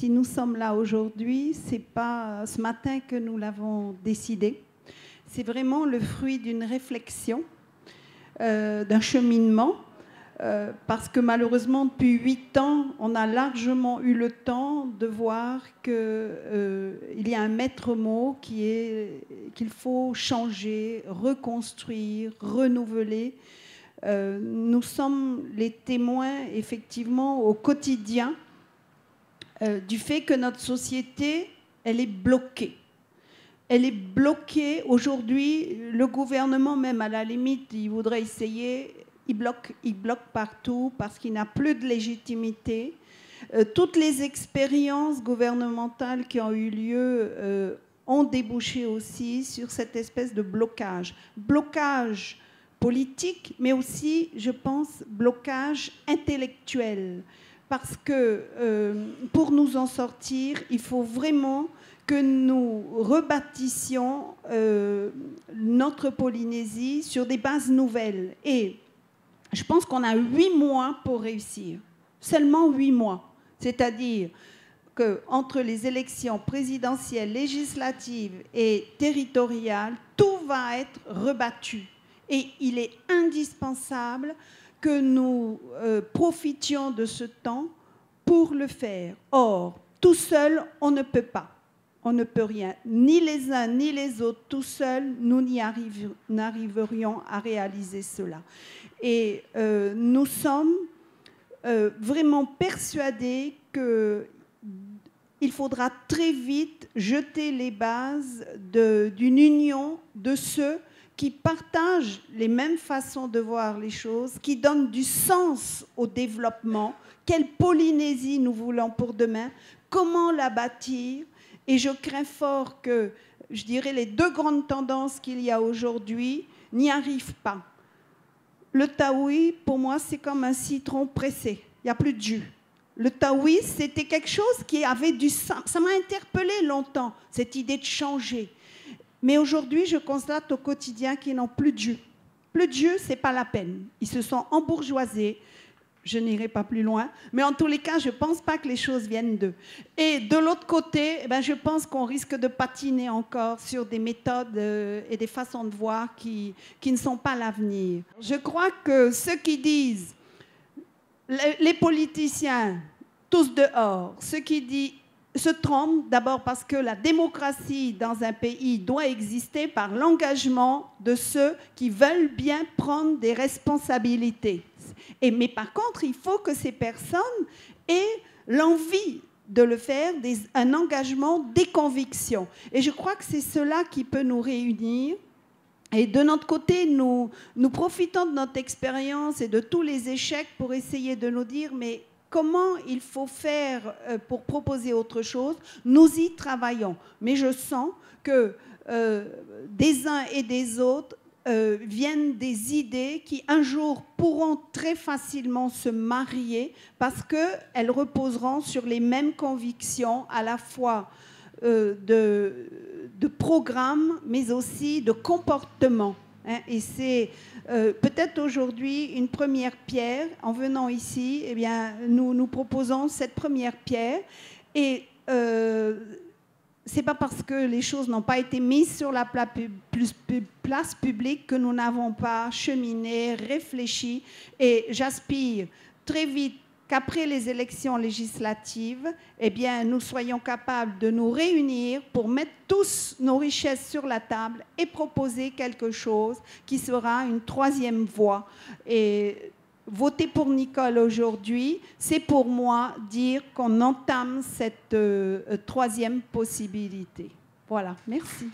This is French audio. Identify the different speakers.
Speaker 1: si nous sommes là aujourd'hui, ce n'est pas ce matin que nous l'avons décidé. C'est vraiment le fruit d'une réflexion, d'un cheminement, parce que malheureusement, depuis 8 ans, on a largement eu le temps de voir qu'il y a un maître mot qui est qu'il faut changer, reconstruire, renouveler. Nous sommes les témoins, effectivement, au quotidien du fait que notre société, elle est bloquée. Elle est bloquée. Aujourd'hui, le gouvernement, même à la limite, il voudrait essayer, il bloque partout parce qu'il n'a plus de légitimité. Toutes les expériences gouvernementales qui ont eu lieu ont débouché aussi sur cette espèce de blocage. Blocage politique, mais aussi, je pense, blocage intellectuel. Parce que pour nous en sortir, il faut vraiment que nous rebâtissions notre Polynésie sur des bases nouvelles. Et je pense qu'on a 8 mois pour réussir. Seulement 8 mois. C'est-à-dire qu'entre les élections présidentielles, législatives et territoriales, tout va être rebattu. Et il est indispensable que nous profitions de ce temps pour le faire. Or, tout seul, on ne peut pas. On ne peut rien. Ni les uns ni les autres, tout seuls, nous n'arriverions à réaliser cela. Et nous sommes vraiment persuadés qu'il faudra très vite jeter les bases d'une union de ceux qui partagent les mêmes façons de voir les choses, qui donnent du sens au développement. Quelle Polynésie nous voulons pour demain? Comment la bâtir? Et je crains fort que, je dirais, les 2 grandes tendances qu'il y a aujourd'hui n'y arrivent pas. Le taoui, pour moi, c'est comme un citron pressé. Il n'y a plus de jus. Le taoui, c'était quelque chose qui avait du sens. Ça m'a interpellé longtemps, cette idée de changer. Mais aujourd'hui, je constate au quotidien qu'ils n'ont plus de jus. Plus de jus, ce n'est pas la peine. Ils se sont embourgeoisés. Je n'irai pas plus loin. Mais en tous les cas, je ne pense pas que les choses viennent d'eux. Et de l'autre côté, je pense qu'on risque de patiner encore sur des méthodes et des façons de voir qui ne sont pas l'avenir. Je crois que ceux qui disent, les politiciens, tous dehors, ceux qui disent, se trompent d'abord parce que la démocratie dans un pays doit exister par l'engagement de ceux qui veulent bien prendre des responsabilités. Mais par contre, il faut que ces personnes aient l'envie de le faire, un engagement, des convictions. Et je crois que c'est cela qui peut nous réunir. Et de notre côté, nous profitons de notre expérience et de tous les échecs pour essayer de nous dire, mais comment il faut faire pour proposer autre chose? Nous y travaillons. Mais je sens que des uns et des autres viennent des idées qui un jour pourront très facilement se marier parce qu'elles reposeront sur les mêmes convictions à la fois de programme mais aussi de comportement. Et c'est peut-être aujourd'hui une première pierre. En venant ici, eh bien, nous proposons cette première pierre. Et ce n'est pas parce que les choses n'ont pas été mises sur la place publique que nous n'avons pas cheminé, réfléchi. Et j'aspire très vite qu'après les élections législatives, eh bien, nous soyons capables de nous réunir pour mettre tous nos richesses sur la table et proposer quelque chose qui sera une 3e voie. Et voter pour Nicole aujourd'hui, c'est pour moi dire qu'on entame cette 3e possibilité. Voilà, merci.